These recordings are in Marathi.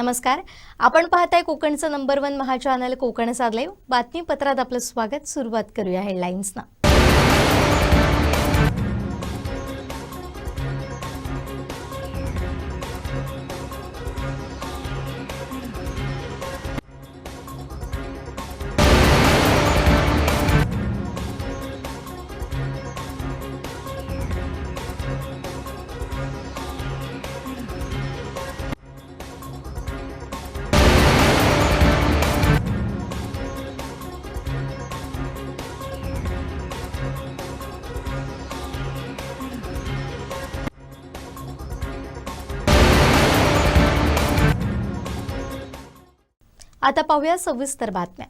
नमस्कार. आपण पाहताय कोकणचं नंबर 1 महा चॅनल कोकण साधलेव. बातमीपत्रात आपलं स्वागत. सुरुवात करूया हेडलाईन्सना. आता पाहूया सविस्तर बातम्या.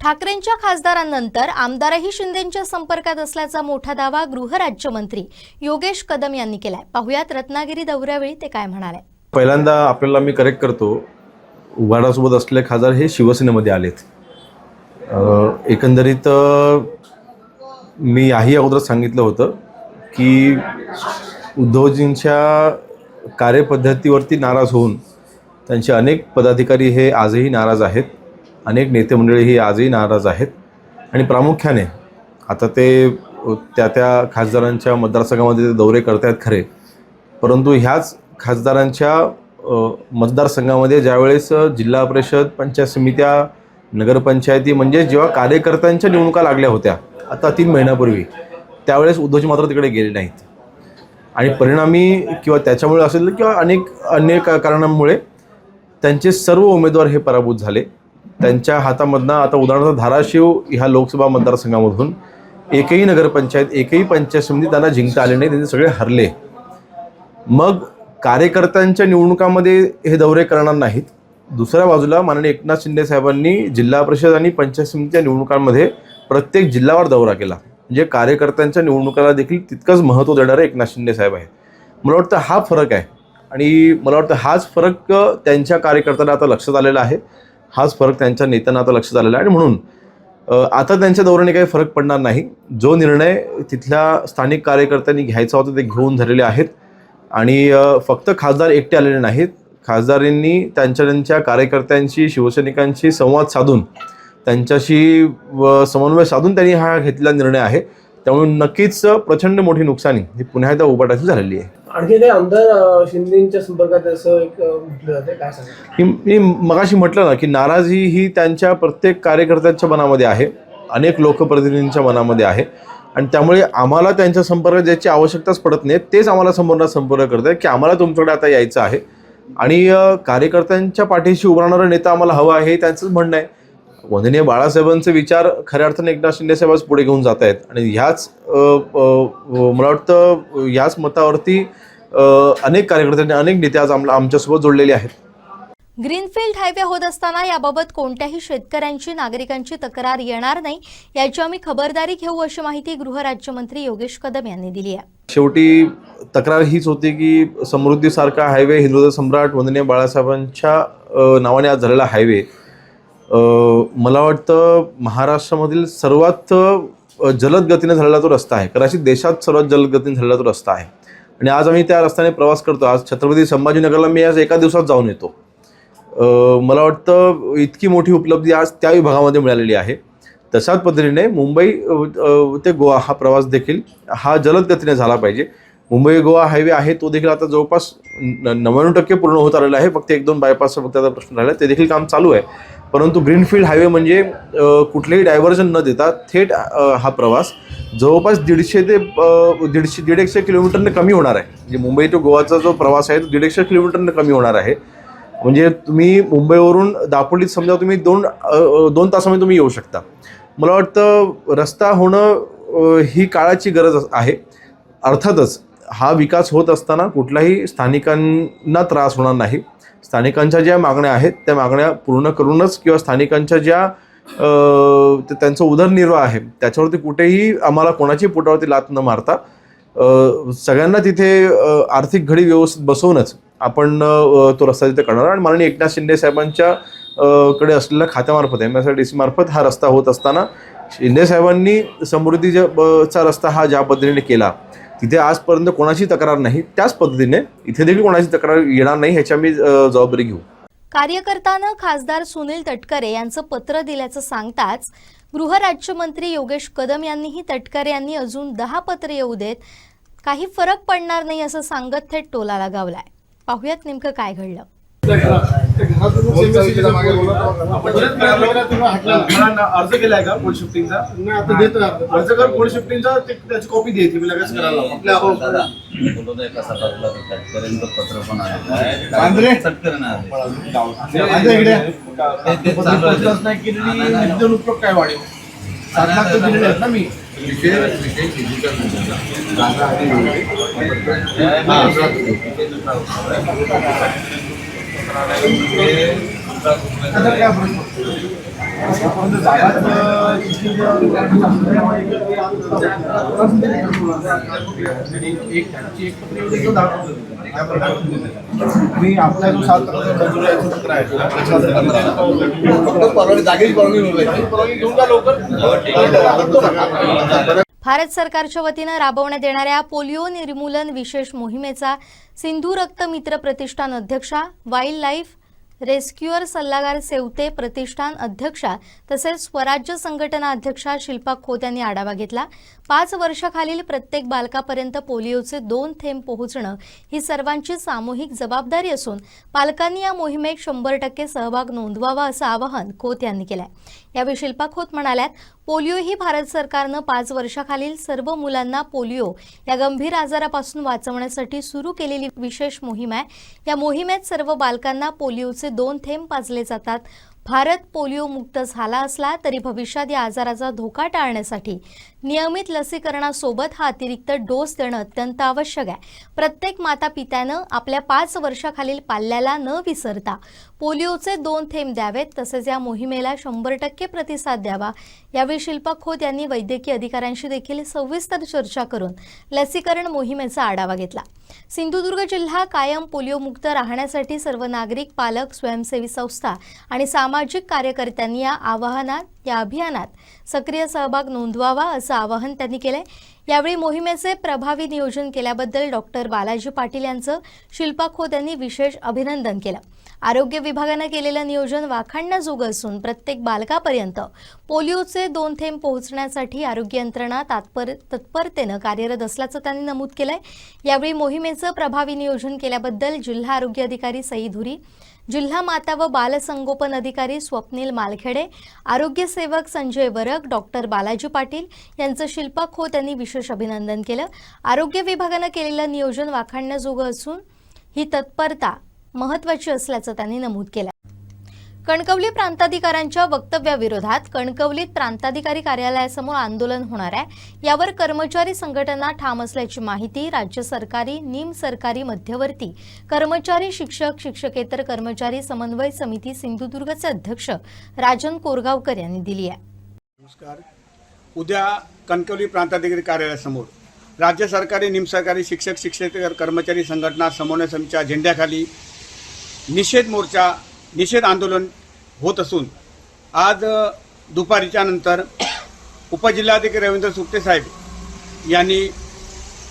ठाकरेंच्या खासदारांनंतर आमदारही शिंदेंच्या संपर्कात असल्याचा मोठा दावा गृहराज्यमंत्री योगेश कदम यांनी केलाय. पाहुयात रत्नागिरी दौऱ्यावेळी ते काय म्हणाले. पहिल्यांदा आपल्याला मी करेक्ट करतो, उघाडासोबत असलेले खासदार हे शिवसेनेमध्ये आलेत. एकंदरीत मी याही अगोदर सांगितलं होतं की उद्धवजींच्या कार्यपद्धतीवरती नाराज होऊन त्यांचे अनेक पदाधिकारी हे आजही नाराज आहेत, अनेक नेते मंडळी ही आजही नाराज आहेत. आणि प्रामुख्याने आता ते त्या खासदारांच्या मतदारसंघामध्ये ते दौरे करत आहेत खरे, परंतु ह्याच खासदारांच्या मतदारसंघामध्ये ज्यावेळेस जिल्हा परिषद, पंचायत समित्या, नगरपंचायती म्हणजे जेव्हा कार्यकर्त्यांच्या निवडणुका लागल्या होत्या आता 3 महिन्यापूर्वी, त्यावेळेस उद्धवजी मात्र तिकडे गेले नाहीत. आणि परिणामी किंवा त्याच्यामुळे असेल किंवा अनेक कारणांमुळे त्यांचे सर्व उमेदवार हे पराभूत झाले. त्यांच्या हातामधनं आता उदाहरणार्थ धाराशिव ह्या लोकसभा मतदारसंघामधून एकही नगरपंचायत, एकही पंचायत समिती त्यांना जिंकता आले नाही, त्यांचे सगळे हरले. मग कार्यकर्त्यांच्या निवडणुकामध्ये हे दौरे करणार नाहीत. दुसऱ्या बाजूला माननीय एकनाथ शिंदे साहेबांनी जिल्हा परिषद आणि पंचायत समितीच्या निवडणुकांमध्ये प्रत्येक जिल्ह्यावर दौरा केला. म्हणजे कार्यकर्त्यांच्या निवडणुकाला देखील तितकंच महत्त्व देणारे एकनाथ शिंदे साहेब आहेत. मला वाटतं हा फरक आहे आणि मला वाटतं हाच फरक त्यांच्या कार्यकर्त्यांना आता लक्षात आलेला आहे, हाच फरक त्यांच्या नेत्यांना आता लक्षात आलेला आहे. आणि म्हणून आता त्यांच्या दौऱ्याने काही फरक पडणार नाही. जो निर्णय तिथल्या स्थानिक कार्यकर्त्यांनी घ्यायचा होता ते घेऊन झालेले आहेत. आणि फक्त खासदार एकटे आलेले नाहीत, खासदारांनी त्यांच्या कार्यकर्त्यांशी, शिवसैनिकांशी संवाद साधून, त्यांच्याशी समन्वय साधून त्यांनी हा घेतलेला निर्णय आहे. त्यामुळे नक्कीच प्रचंड मोठी नुकसानी ही पुन्हा एकदा उभाटाची झालेली आहे. आणखी काही आमदार शिंदेंच्या संपर्कात असं एक म्हटलं जाते, काय सांगा? मी मगाशी म्हटलं ना की नाराजी ही त्यांच्या प्रत्येक कार्यकर्त्यांच्या मनामध्ये आहे, अनेक लोकप्रतिनिधींच्या मनामध्ये आहे. आणि त्यामुळे आम्हाला त्यांच्या संपर्कात ज्याची आवश्यकताच पडत नाही, तेच आम्हाला समोरनं संपर्क करत आहे की आम्हाला तुमच्याकडे आता यायचं आहे. आणि कार्यकर्त्यांच्या पाठीशी उभारणारा नेता आम्हाला हवा आहे, त्यांचंच म्हणणं आहे. वंदनीय बाळासाहेबांचे विचार खऱ्या अर्थाने एकनाथ शिंदे साहेबच पुढे घेऊन जात आहेत. आणि ह्याच मला वाटतं याच मतावरती अनेक कार्यकर्त्यांनी, अनेक नेते आज आमच्यासोबत जोडलेले आहेत. ग्रीनफील्ड हायवे होत असताना याबाबत कोणत्याही शेतकऱ्यांची, नागरिकांची तक्रार येणार नाही याची आम्ही खबरदारी घेऊ, अशी माहिती गृहराज्यमंत्री योगेश कदम यांनी दिली आहे. शेवटी तक्रार हीच होती की समृद्धीसारखा हायवे, हिंदुत्व सम्राट वंदनीय बाळासाहेबांच्या नावाने आज झालेला हायवे मला वाटतं महाराष्ट्रामधील सर्वात जलद गतीने झालेला तो रस्ता आहे, कदाचित देशात सर्वात जलद गतीने झालेला तो रस्ता आहे. आणि आज आम्ही त्या रस्त्याने प्रवास करतो. आज छत्रपती संभाजीनगरला मी आज एका दिवसात जाऊन येतो. मला वाटतं इतकी मोठी उपलब्धी आज त्या विभागामध्ये मिळालेली आहे. तशाच पद्धतीने मुंबई ते गोवा हा प्रवास देखील हा जलद गतीने झाला पाहिजे. मुंबई गोवा हायवे आहे तो देखील आता जवळपास 99% पूर्ण होत आलेला आहे. फक्त 1-2 बायपासचा फक्त आता प्रश्न राहिला, ते देखील काम चालू आहे. परंतु ग्रीनफील्ड हायवे म्हणजे कुठलेही डायव्हर्जन न देता थेट हा प्रवास जवळपास 150 ते 150 किलोमीटरने कमी होणार आहे. म्हणजे मुंबई टू गोवाचा जो प्रवास आहे तो 150 किलोमीटरने कमी होणार आहे. म्हणजे तुम्ही मुंबईवरून दापोलीत समजा तुम्ही 2 तासामध्ये तुम्ही येऊ शकता. मला वाटतं रस्ता होणं ही काळाची गरज आहे. अर्थातच हा विकास होत असताना कुठलाही स्थानिकांना त्रास होणार नाही. स्थानिकांच्या ज्या मागण्या आहेत त्या मागण्या पूर्ण करूनच किंवा स्थानिकांच्या ज्या त्यांचा उदरनिर्वाह आहे त्याच्यावरती कुठेही आम्हाला कोणाची पोटावरती लाथ न मारता सगळ्यांना तिथे आर्थिक घडी व्यवस्थित बसवूनच आपण तो रस्ता तिथे करणार. आणि माननीय एकनाथ शिंदे साहेबांच्या कडे असलेल्या खात्यामार्फत MSRDC मार्फत हा रस्ता होत असताना शिंदे साहेबांनी समृद्धीचा रस्ता हा ज्या पद्धतीने केला तिथे आजपर्यंत कोणाची तक्रार नाही, त्याच पद्धतीने इथे देखील कोणाची तक्रार येणार नाही ह्याची आम्ही जबाबदारी घेऊ. कार्यकर्त्यानं खासदार सुनील तटकरे यांचं पत्र दिल्याचं सांगताच गृहराज्यमंत्री योगेश कदम यांनीही तटकरे यांनी अजून 10 पत्र येऊ देत, काही फरक पडणार नाही असं सांगत थेट टोला लगावलाय. पाहुयात नेमकं काय घडलं. अर्ज केलाय का पोल शिफ्टिंगचा? आता देतो अर्ज कर पोल शिफ्टिंगचा, त्याची कॉपी द्यायची मी लगेच करायला आपल्या पत्र पण आहे उपयोग काय वाढेल 7 लाख तर दिलेले आहेत ना मी. मी आपला जो 7 मंजुरी आहे पत्र आहे जागेची परवानगी घेऊन जा लवकर. भारत सरकारच्या वतीनं राबवण्यात येणाऱ्या पोलिओ निर्मूलन विशेष मोहिमेचा सिंधू रक्त मित्र प्रतिष्ठान अध्यक्षा, वाईल्ड लाईफ रेस्क्युअर सल्लागार सेवते प्रतिष्ठान अध्यक्षा तसेच स्वराज्य संघटना अध्यक्षा शिल्पा खोत यांनी आढावा घेतला. 5 वर्षाखालील प्रत्येक बालकापर्यंत पोलिओचे 2 थेंब पोहोचणं ही सर्वांची सामूहिक जबाबदारी असून पालकांनी या मोहिमेत 100% सहभाग नोंदवावा असं आवाहन खोत यांनी केलंय. यावेळी शिल्पा खोत म्हणाल्यात, पोलिओ ही भारत सरकारनं 5 वर्षाखालील सर्व मुलांना पोलिओ या गंभीर आजारापासून वाचवण्यासाठी सुरू केलेली विशेष मोहीम आहे. या मोहिमेत सर्व बालकांना पोलिओचे 2 थेंब पाजले जातात. भारत पोलिओ मुक्त झाला असला तरी भविष्यात या आजाराचा धोका टाळण्यासाठी नियमित लसीकरणासोबत हा अतिरिक्त डोस देणं अत्यंत आवश्यक आहे. प्रत्येक माता पित्यानं आपल्या 5 वर्षाखालील पाल्याला न विसरता पोलिओचे 2 थेंब द्यावेत. तसेच या मोहिमेला 100% प्रतिसाद द्यावा. यावेळी शिल्पा खोत यांनी वैद्यकीय अधिकाऱ्यांशी देखील सविस्तर चर्चा करून लसीकरण मोहिमेचा आढावा घेतला. सिंधुदुर्ग जिल्हा कायम पोलिओमुक्त राहण्यासाठी सर्व नागरिक, पालक, स्वयंसेवी संस्था आणि सामाजिक कार्यकर्त्यांनी या अभियानात सक्रिय सहभाग नोंदवावा असं आवाहन त्यांनी केलंय. यावेळी मोहिमेचे प्रभावी नियोजन केल्याबद्दल डॉक्टर बालाजी पाटील यांचं शिल्पा खोत यांनी विशेष अभिनंदन केलं. आरोग्य विभागानं केलेलं नियोजन वाखाणण्याजोगं असून प्रत्येक बालकापर्यंत पोलिओचे 2 थेंब पोहोचण्यासाठी आरोग्य यंत्रणा तत्परतेनं कार्यरत असल्याचं त्यांनी नमूद केलंय. यावेळी मोहिमेचं प्रभावी नियोजन केल्याबद्दल जिल्हा आरोग्य अधिकारी सई धुरी, जिल्हा माता व बालसंगोपन अधिकारी स्वप्नील मालखेडे, आरोग्य सेवक संजय वरक, डॉक्टर बालाजी पाटील यांचं शिल्पा खोत यांनी विशेष अभिनंदन केलं. आरोग्य विभागानं केलेलं नियोजन वाखाणण्याजोगं असून ही तत्परता महत्त्वाची असल्याचं त्यांनी नमूद केलं. कणकवली प्रांताधिकाऱ्यांच्या वक्तव्याविरोधात कणकवलीत प्रांताधिकारी कार्यालयासमोर आंदोलन होणार आहे. यावर कर्मचारी संघटना ठाम असल्याची माहिती राज्य सरकारी, निम सरकारी, मध्यवर्ती कर्मचारी, शिक्षक, शिक्षकेतर कर्मचारी समन्वय समिती सिंधुदुर्गचे अध्यक्ष राजन कोरगावकर यांनी दिली आहे. नमस्कार. उद्या कणकवली प्रांताधिकारी कार्यालयासमोर राज्य सरकारी, निम सरकारी, शिक्षक, शिक्षकेतर कर्मचारी संघटना समन्वय समितीच्या झेंड्याखाली निषेध मोर्चा, निषेध आंदोलन होत असून आज दुपारीच्या नंतर उपजिल्हाधिकारी रवींद्र सुप्ते साहेब यांनी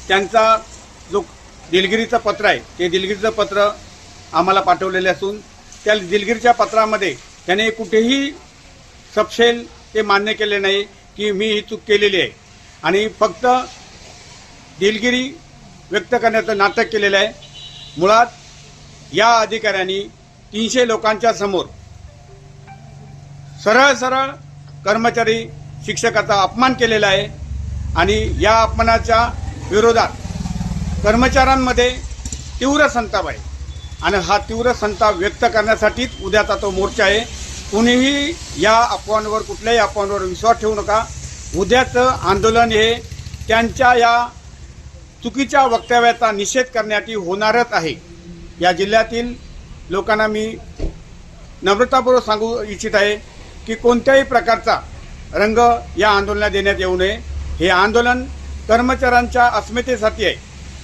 त्यांचा जो दिलगिरीचं पत्र आहे ते दिलगिरीचं पत्र आम्हाला पाठवलेले असून त्या दिलगिरीच्या पत्रामध्ये त्याने कुठेही सपशेल ते मान्य केले नाही की मी ही चूक केलेली आहे आणि फक्त दिलगिरी व्यक्त करण्याचं नाटक केलेलं आहे. मुळात या अधिकाऱ्यांनी 300 लोकांच्या समोर सरळ कर्मचारी शिक्षकाचा अपमान केलेला आहे आणि या अपमानाच्या विरोधात कर्मचाऱ्यांमध्ये तीव्र संताप आहे आणि हा तीव्र संताप व्यक्त करण्यासाठीच उद्याचा तो मोर्चा आहे. कुणीही या अफवांवर, कुठल्याही अफवांवर विश्वास ठेवू नका. उद्याचं आंदोलन हे त्यांच्या या चुकीच्या वक्तव्याचा निषेध करण्यासाठी होणारच आहे. या जिल्ह्यातील लोकांना मी नम्रतापूर्वक सांगू इच्छित आहे की कोणत्याही प्रकारचा रंग या आंदोलनाला देण्यात येऊ नये. हे आंदोलन कर्मचाऱ्यांच्या अस्मितेसाठी आहे.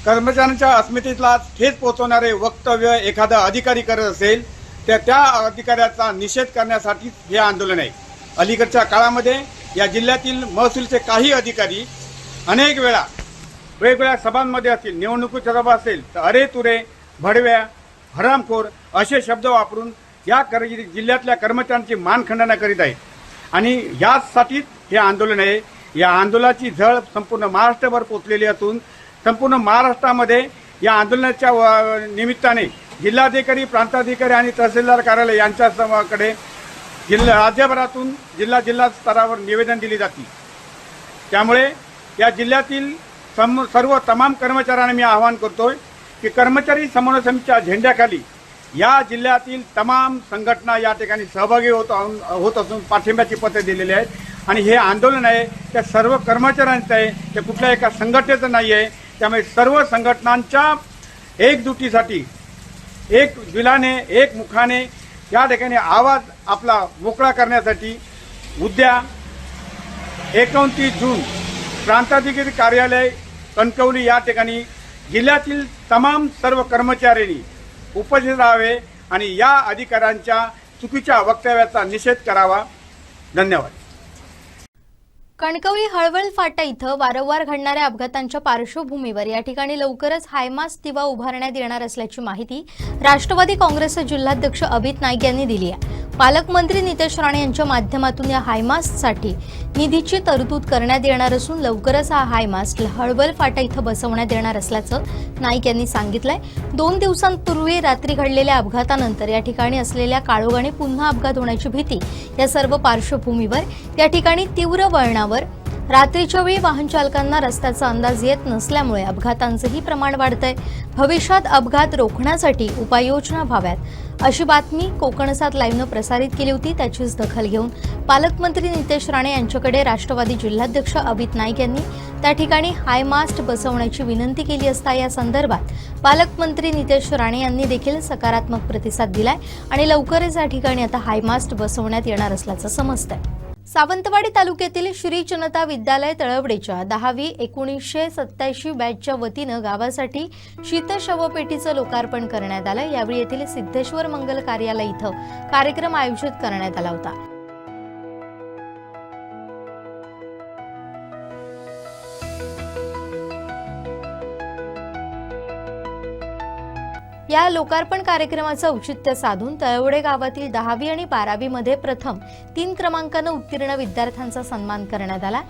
कर्मचाऱ्यांच्या अस्मितेला ठेच पोहोचवणारे वक्तव्य एखादा अधिकारी करत असेल तर त्या अधिकाऱ्याचा निषेध करण्यासाठी हे आंदोलन आहे. अलीकडच्या काळामध्ये या जिल्ह्यातील महसूलचे काही अधिकारी अनेक वेळा वेगवेगळ्या सभांमध्ये असतील, निवडणुकीच्या सभा असेल तर अरे तुरे, भडव्या, हरामखोर असे शब्द वापरून या जिल्ह्यातल्या कर्मचाऱ्यांची मानखंडना करीत आहेत. आणि यासाठीच हे आंदोलन आहे. या आंदोलनाची झळ संपूर्ण महाराष्ट्रभर पोचलेली असून संपूर्ण महाराष्ट्रामध्ये या आंदोलनाच्या निमित्ताने जिल्हाधिकारी, प्रांताधिकारी आणि तहसीलदार कार्यालय यांच्याकडे राज्यभरातून जिल्हा स्तरावर निवेदन दिली जाते. त्यामुळे या जिल्ह्यातील सर्व तमाम कर्मचाऱ्यांना मी आवाहन करतोय की कर्मचारी समन्वय समितीच्या झेंड्याखाली या जिल्ह्यातील तमाम संघटना या ठिकाणी सहभागी होत असून पाठिंब्याची पत्रे दिलेली आहेत. आणि हे आंदोलन आहे त्या सर्व कर्मचाऱ्यांचं आहे, ते कुठल्या एका संघटनेचं नाही आहे. त्यामुळे सर्व संघटनांच्या एकजुटीसाठी, एक दिलाने, एक मुखाने या ठिकाणी आवाज आपला मोकळा करण्यासाठी उद्या 29 जून प्रांताधिकारी कार्यालय कणकवली या ठिकाणी जिल्ह्यातील तमाम सर्व कर्मचाऱ्यांनी उपस्थित राहावे आणि या अधिकाऱ्यांच्या चुकीच्या वक्तव्याचा निषेध करावा. धन्यवाद. कणकवली हळवळ फाटा इथं वारंवार घडणाऱ्या अपघातांच्या पार्श्वभूमीवर या ठिकाणी लवकरच हायमास्ट दिवा उभारण्यात येणार असल्याची माहिती राष्ट्रवादी काँग्रेसचे जिल्हाध्यक्ष अभित नाईक यांनी दिली आहे. पालकमंत्री नितेश राणे यांच्या माध्यमातून या हायमास्टसाठी निधीची तरतूद करण्यात येणार असून लवकरच हा हायमास्ट हळवळ फाटा इथं बसवण्यात येणार असल्याचं नाईक यांनी सांगितलंय. 2 दिवसांपूर्वी रात्री घडलेल्या अपघातानंतर या ठिकाणी असलेल्या काळोखाने पुन्हा अपघात होण्याची भीती या सर्व पार्श्वभूमीवर या ठिकाणी तीव्र वळणावर रात्रीच्या वेळी वाहन चालकांना रस्त्याचा अंदाज येत नसल्यामुळे अपघातांचंही प्रमाण वाढतंय. भविष्यात अपघात रोखण्यासाठी उपाययोजना व्हाव्यात अशी बातमी कोकणसात लाईव्हनं प्रसारित केली होती. त्याचीच दखल घेऊन पालकमंत्री नितेश राणे यांच्याकडे राष्ट्रवादी जिल्हाध्यक्ष अभित नाईक यांनी त्या ठिकाणी हायमास्ट बसवण्याची विनंती केली असता या संदर्भात पालकमंत्री नितेश राणे यांनी देखील सकारात्मक प्रतिसाद दिलाय आणि लवकरच या ठिकाणी आता हायमास्ट बसवण्यात येणार असल्याचं समजतंय. सावंतवाडी तालुक्यातील श्री जनता विद्यालय तळवडेच्या 10वी 1987 बॅचच्या वतीनं गावासाठी शीतशवपेटीचं लोकार्पण करण्यात आलं. यावेळी येथील सिद्धेश्वर मंगल कार्यालय इथं कार्यक्रम आयोजित करण्यात आला होता. या लोकार्पण कार्यक्रमाचं औचित्य साधून तळवडे गावातील 10वी आणि 12वी मध्ये प्रथम 3 क्रमांकानं उत्तीर्ण विद्यार्थ्यांचा सन्मान करण्यात आला.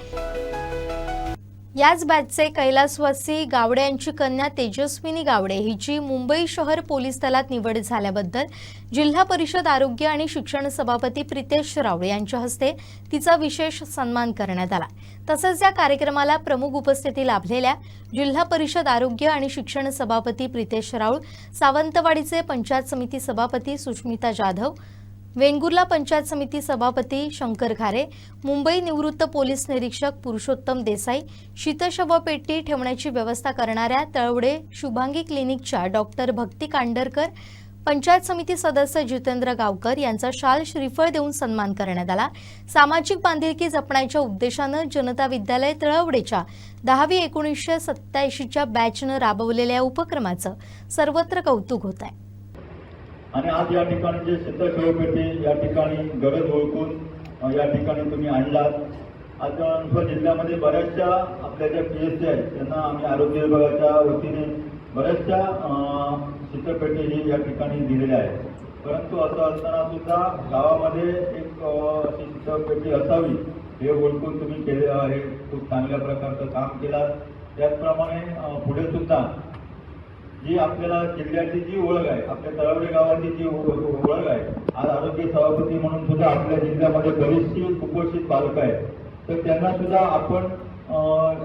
याच बॅचचे कैलासवासी गावडे यांची कन्या तेजस्विनी गावडे हिची मुंबई शहर पोलीस दलात निवड झाल्याबद्दल जिल्हा परिषद आरोग्य आणि शिक्षण सभापती प्रितेश राऊळ यांच्या हस्ते तिचा विशेष सन्मान करण्यात आला. तसंच या कार्यक्रमाला प्रमुख उपस्थिती लाभलेल्या जिल्हा परिषद आरोग्य आणि शिक्षण सभापती प्रितेश राऊळ, सावंतवाडीचे पंचायत समिती सभापती सुष्मिता जाधव, वेंगुर्ला पंचायत समिती सभापती शंकर खारे, मुंबई निवृत्त पोलीस निरीक्षक पुरुषोत्तम देसाई, शीतशवपेटी ठेवण्याची व्यवस्था करणाऱ्या तळवडे शुभांगी क्लिनिकच्या डॉक्टर भक्ती कांडरकर, पंचायत समिती सदस्य जितेंद्र गावकर यांचा शाल श्रीफळ देऊन सन्मान करण्यात आला. सामाजिक बांधिलकी जपण्याच्या उद्देशानं जनता विद्यालय तळवडेच्या 10वी 1987च्या बॅचनं राबवलेल्या उपक्रमाचं सर्वत्र कौतुक होत आहे. आणि आज या ठिकाणी जे शीतशवपेटी या ठिकाणी गरज ओळखून या ठिकाणी तुम्ही आणलात. आज जिल्ह्यामध्ये बऱ्याचशा आपल्या ज्या PSC आहेत त्यांना आम्ही आरोग्य विभागाच्या वतीने बऱ्याचशा शीतपेटी ही या ठिकाणी दिलेल्या आहेत. परंतु असं असताना सुद्धा गावामध्ये एक अशी शीतपेटी असावी हे ओळखून तुम्ही केले आहे. खूप चांगल्या प्रकारचं काम केलं. त्याचप्रमाणे पुढे सुद्धा जी आपल्याला जिल्ह्याची जी ओळख आहे, आपल्या तळवडे गावाची जी ओळख आहे, आज आरोग्य सभापती म्हणून सुद्धा आपल्या जिल्ह्यामध्ये बरीचशी कुपोषित बालकं आहेत. तर त्यांना सुद्धा आपण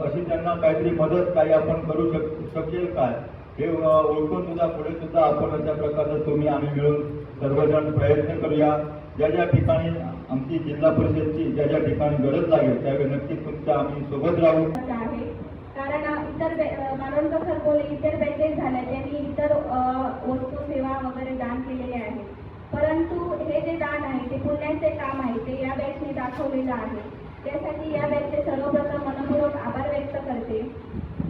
अशी त्यांना काहीतरी मदत काही आपण करू शकेल काय हे ओळखून सुद्धा पुढे सुद्धा आपण अशा प्रकारचं तुम्ही आम्ही मिळून सर्वजण प्रयत्न करूया. ज्या ज्या ठिकाणी आमची जिल्हा परिषदची ज्या ज्या ठिकाणी गरज लागेल त्यावेळी नक्कीच तुमच्या आम्ही सोबत राहू. कारण इतर मालवणकर सर बोलले इतर बॅचेस झाल्या त्यांनी इतर वस्तू सेवा वगैरे दान केलेले आहे. परंतु हे जे दान आहे ते पुण्याचे काम आहे ते या बॅचने दाखवलेलं आहे. त्यासाठी या बॅचचे सर्वप्रथम मनपूर्वक आभार व्यक्त करते.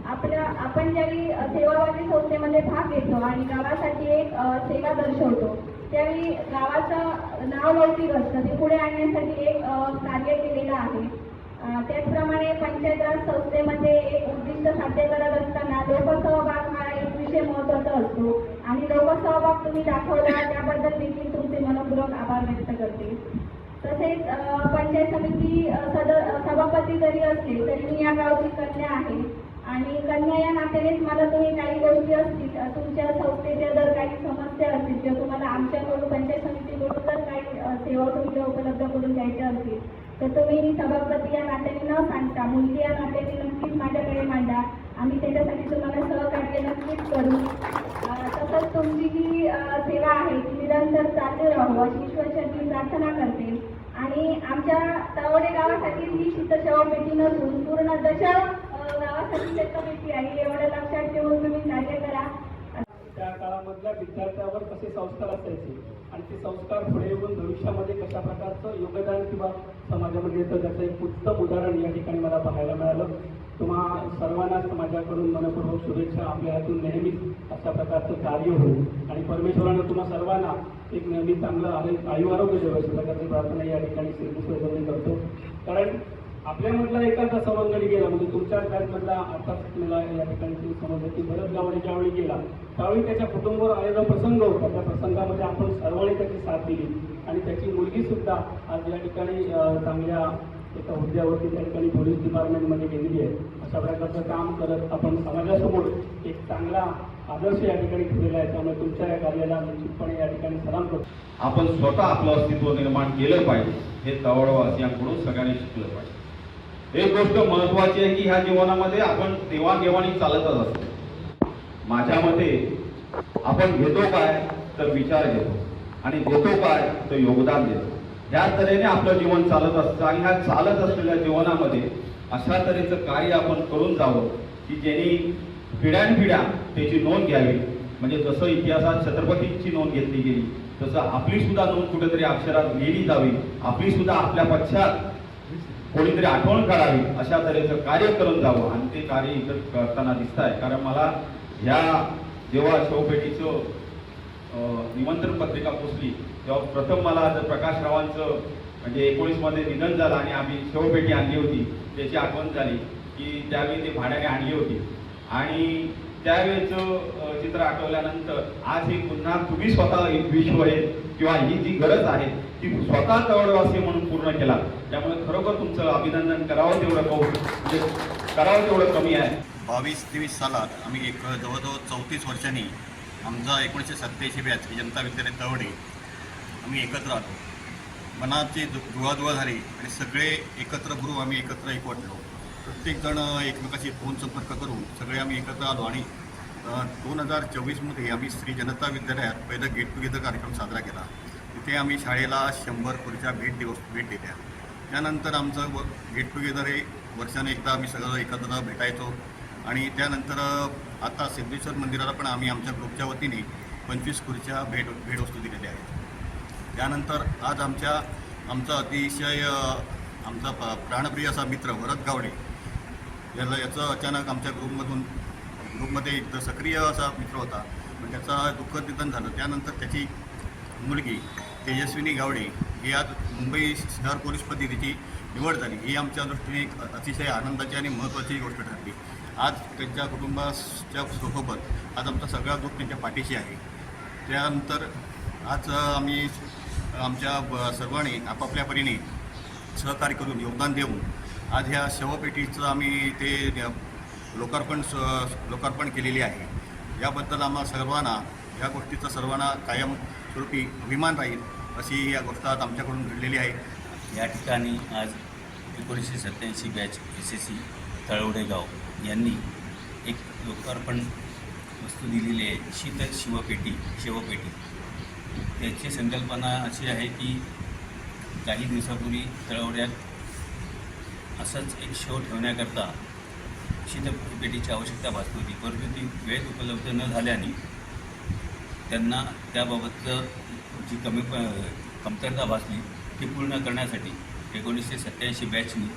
आपण ज्यावेळी सेवाभावी संस्थेमध्ये भाग घेतो आणि गावासाठी एक सेवा दर्शवतो त्यावेळी गावाचं नाव लौकिक असतं ते पुढे आणण्यासाठी एक कार्य केलेलं आहे. त्याचप्रमाणे पंचायत राज संस्थेमध्ये एक उद्दिष्ट साध्य करत असताना लोकसहभाग हा एक विषय महत्त्वाचा असतो आणि लोकसहभाग तुम्ही दाखवला त्याबद्दल देखील तुमचे मनपूर्वक आभार व्यक्त करते. तसेच पंचायत समिती सभापती जरी असले तरी मी या गावची कन्या आहे आणि कन्या या नात्यानेच मला तुम्ही काही गोष्टी असतील तुमच्या संस्थेच्या जर काही समस्या असतील किंवा तुम्हाला आमच्याकडून पंचायत समितीकडून जर काही सेवा सुविधा उपलब्ध करून द्यायच्या असतील तर तुम्ही सभापती या नात्याने न सांगता मुलगी या नात्याने नक्कीच माझ्याकडे मांडा. आम्ही त्याच्यासाठी तुम्हाला सहकार्य नक्कीच करू. तसंच तुमची जी सेवा आहे ती निरंतर चालू राहू अशी ईश्वरचरणी प्रार्थना करते. आणि आमच्या तळवडे गावासाठी ही शीतशवपेटी नसून पूर्ण गावासाठी शेतपेटी आहे एवढं लक्षात ठेवून तुम्ही कार्य करा. त्या काळामधल्या विद्यार्थ्यावर कसे संस्कार असायचे आणि ते संस्कार पुढे येऊन भविष्यामध्ये कशा प्रकारचं योगदान किंवा समाजामध्ये येतं त्याचं एक उत्तम उदाहरण या ठिकाणी मला पाहायला मिळालं. तुम्हा सर्वांनाच माझ्याकडून मनपूर्वक शुभेच्छा. आपल्या हातून नेहमीच अशा प्रकारचं कार्य होईल आणि परमेश्वरानं तुम्हा सर्वांना एक नेहमी चांगलं आयु आरोग्य देव अशा प्रकारची प्रार्थना या ठिकाणी श्रीकृष्ण करतो. कारण आपल्यामधला एखादा सवंगडी गेला म्हणजे तुमच्या बॅचमधला आताच मला या ठिकाणी तुम्ही समजलं की भरत गावडे ज्यावेळी गेला त्यावेळी त्याच्या कुटुंबावर आलेला प्रसंग होता. त्या प्रसंगामध्ये आपण सर्वांनी त्याची साथ दिली आणि त्याची मुलगी सुद्धा आज या ठिकाणी चांगल्या एका हुद्द्यावरती त्या ठिकाणी पोलीस डिपार्टमेंटमध्ये गेलेली आहे. अशा प्रकारचं काम करत आपण समाजासमोर एक चांगला आदर्श या ठिकाणी ठेवलेला आहे. त्यामुळे तुमच्या या कार्याला निश्चितपणे या ठिकाणी सलाम करतो. आपण स्वतः आपलं अस्तित्व निर्माण केलं पाहिजे हे तळवडवासियांकडून सगळ्यांनी शिकलं पाहिजे. एक गोष्ट महत्वाची आहे की ह्या जीवनामध्ये आपण देवाणघेवाणी चालतच असतो. माझ्या मते आपण घेतो काय तर विचार घेतो आणि देतो काय तर योगदान देतो. ह्या तऱ्हेने आपलं जीवन चालत असतं आणि ह्या चालत असलेल्या जीवनामध्ये अशा तऱ्हेचं कार्य आपण करून जावं की ज्यांनी पिढ्यानपिढ्या त्याची नोंद घ्यावी. म्हणजे जसं इतिहासात छत्रपतींची नोंद घेतली गेली तसं आपली सुद्धा नोंद कुठेतरी अक्षरात लिहिली जावी. आपली सुद्धा आपल्या पश्चात कोणीतरी आठवण काढावी अशा तऱ्हेचं कार्य करून जावं आणि ते कार्य इथं करताना दिसत आहे. कारण मला ह्या जेव्हा शवपेटीचं निमंत्रण पत्रिका पोचली तेव्हा प्रथम मला जर प्रकाश रावांचं म्हणजे 19 मध्ये निधन झालं आणि आम्ही शवपेटी आणली होती त्याची आठवण झाली की त्यावेळी ते भाड्याने आणली होती आणि त्यावेळेचं चित्र आठवल्यानंतर आज हे पुन्हा तुम्ही स्वतः विश्व आहे किंवा ही जी गरज आहे ती स्वतः तळवडवासी म्हणून पूर्ण केला. त्यामुळे खरोखर तुमचं अभिनंदन करावं तेवढं म्हणजे करावं तेवढं कमी आहे. 22-23 सालात आम्ही जवळजवळ 34 वर्षांनी आमचा 1987 बॅच जनता विद्यालय तळवडे आम्ही एकत्र आलो. मनाची जुळवाजुळव झाली आणि सगळे एकत्र गुरु आम्ही एकत्र एकवटलो. प्रत्येकजण एकमेकाशी फोन संपर्क करून सगळे आम्ही एकत्र आलो आणि 2024 आम्ही श्री जनता विद्यालयात पहिलं गेट टुगेदर कार्यक्रम साजरा केला. तिथे आम्ही शाळेला 100 खुर्च्या भेट दिल्या. त्यानंतर आमचं गेट टुगेदर हे वर्षाने एकदा आम्ही सगळं एकत्र भेटायचो आणि त्यानंतर आता सिद्धेश्वर मंदिराला पण आम्ही आमच्या ग्रुपच्या वतीने 25 खुर्च्या भेटवस्तू दिलेल्या आहेत. त्यानंतर आज आमचा अतिशय आमचा प्राणप्रिय असा मित्र भरत गावडे याचं अचानक आमच्या ग्रुपमध्ये एक सक्रिय असा मित्र होता पण त्याचा दुःखद निधन झालं. त्यानंतर त्याची मुलगी तेजस्विनी गावडे ही आज मुंबई शहर पोलीसपदी तिची निवड झाली. ही आमच्या दृष्टीने एक अतिशय आनंदाची आणि महत्त्वाची गोष्ट ठरली. आज त्यांच्या कुटुंबाच्या सोबत आज आमचा सगळा ग्रुप त्यांच्या पाठीशी आहे. त्यानंतर आज आम्ही आमच्या सर्वांनी आपापल्या परीने सहकार्य करून योगदान देऊन आज ह्या शवपेटीचं आम्ही ते लोकार्पण केलेली आहे. याबद्दल आम्हा सर्वांना या गोष्टीचा सर्वांना कायम स्वरूपी अभिमान राहील अशी या गोष्ट आज आमच्याकडून घडलेली आहे. या ठिकाणी आज 1987 बॅच SSC तळवडे गाव यांनी एक लोकार्पण वस्तू दिलेली आहे. शेवपेटी. त्याची संकल्पना अशी आहे की काही दिवसापूर्वी तळवड्यात असंच एक शो ठेवण्याकरता शीतपेटीची आवश्यकता भासली होती परंतु ती वेळ उपलब्ध न झाल्याने त्यांना त्याबाबतचं जी कमतरता भासली ती पूर्ण करण्यासाठी 1987 बॅचनी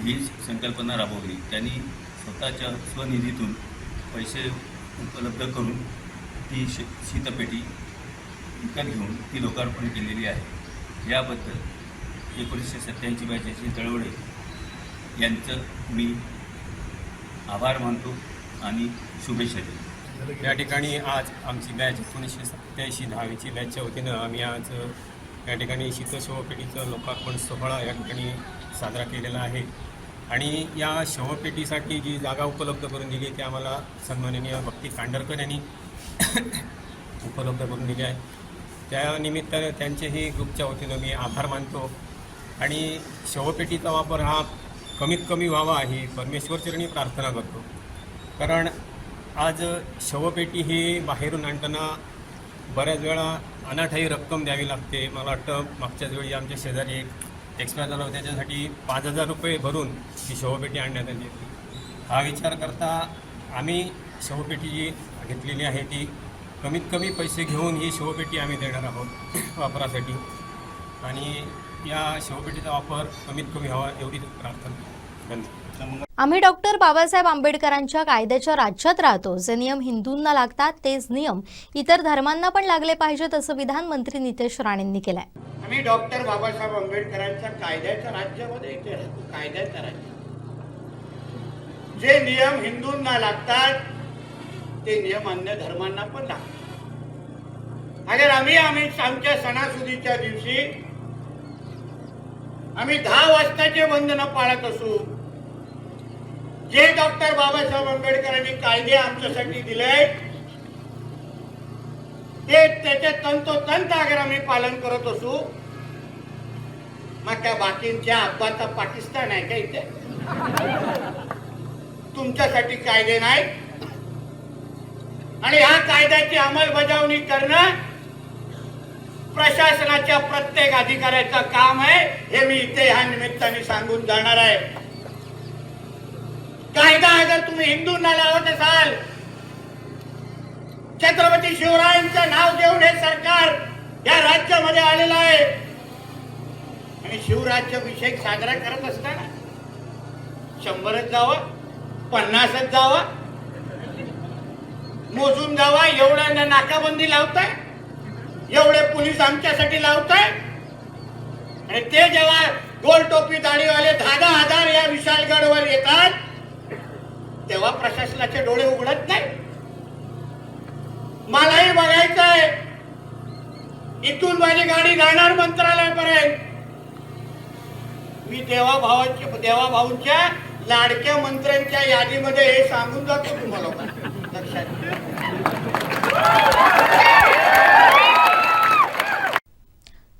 ही संकल्पना राबवली. त्यांनी स्वतःच्या स्वनिधीतून पैसे उपलब्ध करून ती शीतपेटी विकत घेऊन ती लोकार्पण केलेली आहे. याबद्दल 1987 बॅचची तळवडे यांचं मी आभार मानतो आणि शुभेच्छा देतो. या ठिकाणी आज आमची बॅच 1987-10वीची बॅचच्या वतीनं आम्ही आज या ठिकाणी शीतशवपेटीचं लोकार्पण सोहळा या ठिकाणी साजरा केलेला आहे. आणि या शवपेटीसाठी जी जागा उपलब्ध करून दिली ती आम्हाला सन्माननीय भक्ती कांडरकर यांनी उपलब्ध करून दिली आहे. त्या निमित्तानं त्यांचेही ग्रुपच्या वतीनं मी आभार मानतो. आणि शवपेटीचा वापर हा कमीत कमी व्हावा ही परमेश्वरचरणी प्रार्थना करतो. कारण आज शवपेटी ही बाहेरून आणताना बऱ्याच वेळा अनाठाई रक्कम द्यावी लागते. मला वाटतं मागच्याच वेळी आमच्या शेजारी एक एक्सपायर झाला होता, त्याच्यासाठी 5,000 रुपये भरून ही शवपेटी आणण्यात आली होती. हा विचार करता आम्ही शवपेटी जी घेतलेली आहे ती कमीत कमी पैसे घेऊन ही शवपेटी आम्ही देणार आहोत वापरासाठी. आणि या शवपेटीचा वापर कमीत कमी व्हावा एवढीच प्रार्थना. धन्यवाद. आम्ही डॉक्टर बाबासाहेब आंबेडकरांच्या कायद्याच्या राज्यात राहतो. जे नियम हिंदूंना लागतात तेच नियम इतर धर्मांना पण लागले पाहिजेत, असं विधान मंत्री नितेश राणेंनी केलंय. आम्ही डॉक्टर बाबासाहेब आंबेडकरांच्या कायद्याच्या राज्यामध्ये इथे राहतो. कायद्याच्या राज्यात जे नियम हिंदूंना लागतात ते नियम अन्य धर्मांना पण लागतात. अगर आम्ही आमच्या सणासुदीच्या दिवशी आम्ही 10 वाजताचे बंधनं पाळत असू, जे डॉक्टर बाबासाहेब आंबेडकरांनी कायदे आमच्यासाठी दिले ते त्याचे तंतोतंत अगर आम्ही पालन करत असू, मग त्या बाकींच्या अब्बाचा पाकिस्तान आहे का इथे? तुमच्यासाठी कायदे नाही. आणि ह्या कायद्याची अंमलबजावणी करणं प्रशासनाच्या प्रत्येक अधिकाऱ्याचं काम आहे, हे मी इथे ह्या निमित्ताने सांगून जाणार आहे. कायदा अगर तुम्ही हिंदूंना लावत असाल, छत्रपती शिवरायांचं नाव घेऊन हे सरकार या राज्यामध्ये आलेलं आहे आणि शिवराज्याभिषेक साजरा करत असताना 100च जावा, 50च जावा, मोजून जावा, एवढ्या नाकाबंदी लावताय, एवढे पोलीस आमच्यासाठी लावताय. आणि ते जेव्हा गोल टोपी दाढीवाले 10,000 या विशालगडवर येतात तेव्हा प्रशासनाचे डोळे उघडत नाही. मलाही बघायचं आहे, इथून माझी गाडी जाणार मंत्रालयापर्यंत. मी देवाभाऊंच्या लाडक्या मंत्र्यांच्या यादीमध्ये हे सांगून जातो तुम्हाला, लक्षात घ्या.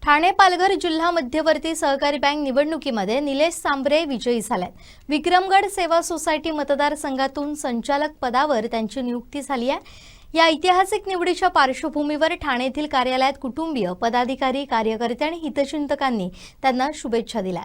ठाणे पालघर जिल्हा मध्यवर्ती सहकारी बँक निवडणुकीमध्ये निलेश सांबरे विजयी झालेत. विक्रमगड सेवा सोसायटी मतदारसंघातून संचालक पदावर त्यांची नियुक्ती झाली आहे. या ऐतिहासिक निवडीच्या पार्श्वभूमीवर ठाणे येथील कार्यालयात कुटुंबीय, पदाधिकारी, कार्यकर्ते आणि हितचिंतकांनी त्यांना शुभेच्छा दिल्या.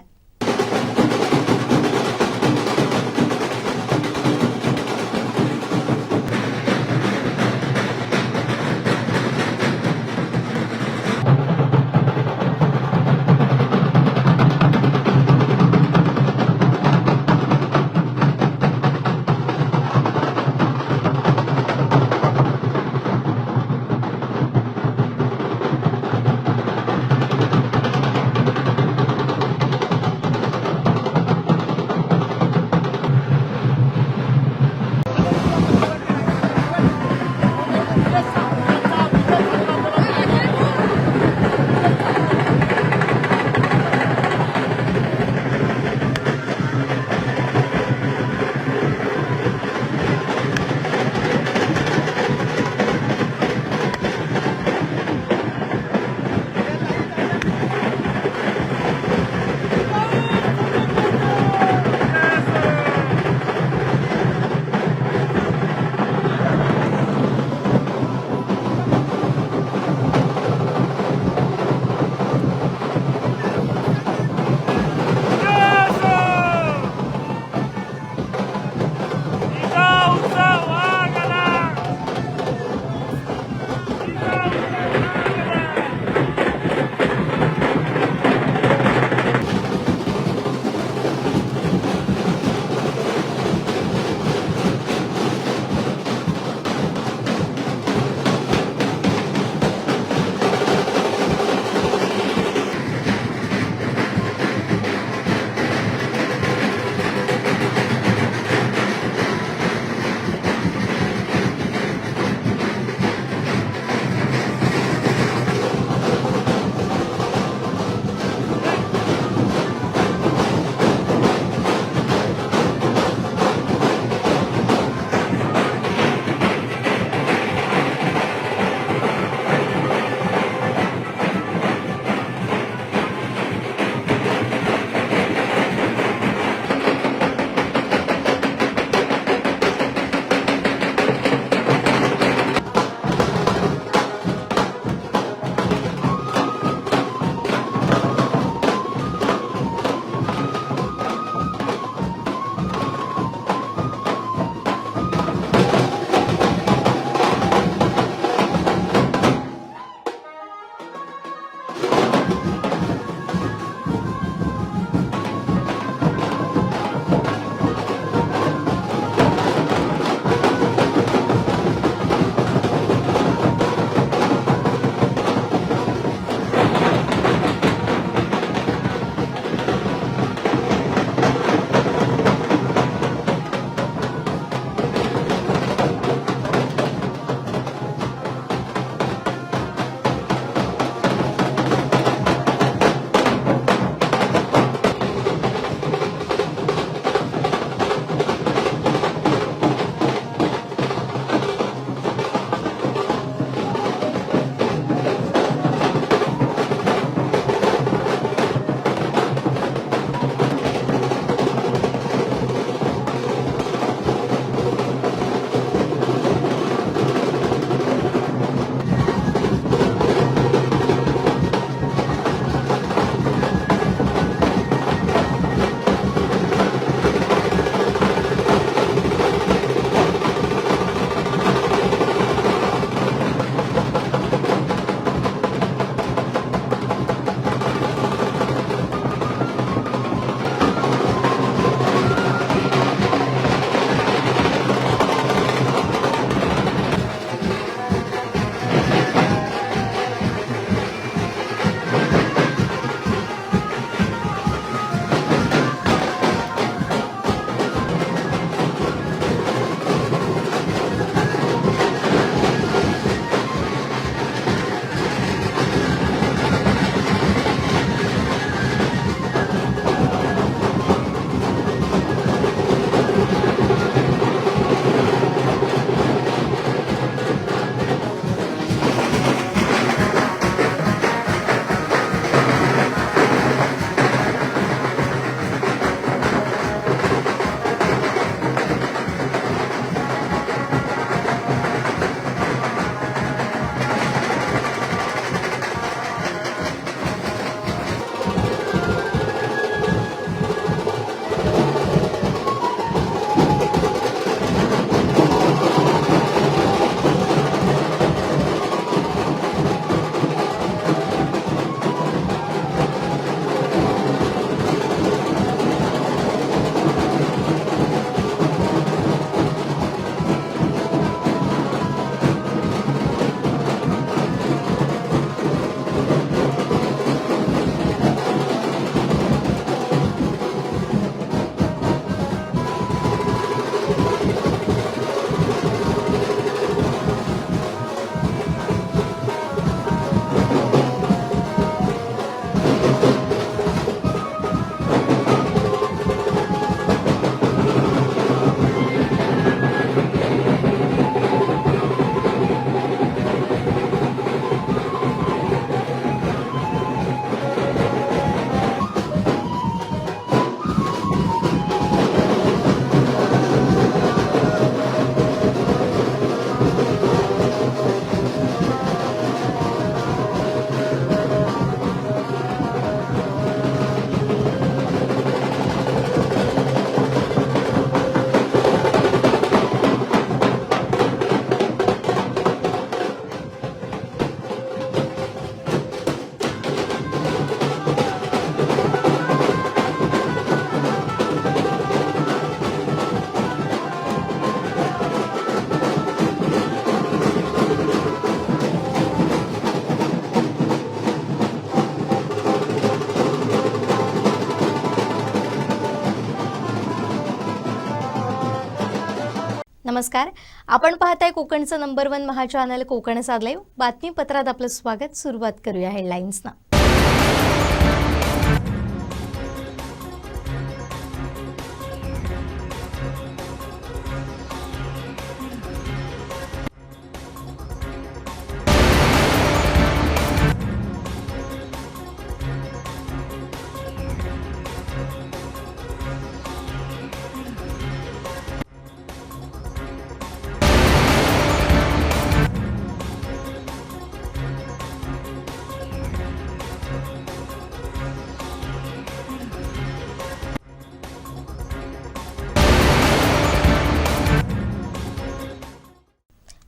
नमस्कार. आपण पाहताय कोकणचं नंबर 1 महा चॅनल कोकणचा लाईव्ह. बातमीपत्रात आपलं स्वागत. सुरुवात करूया हेडलाईन्सना.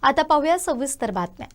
आता पाहूया सविस्तर बातम्या.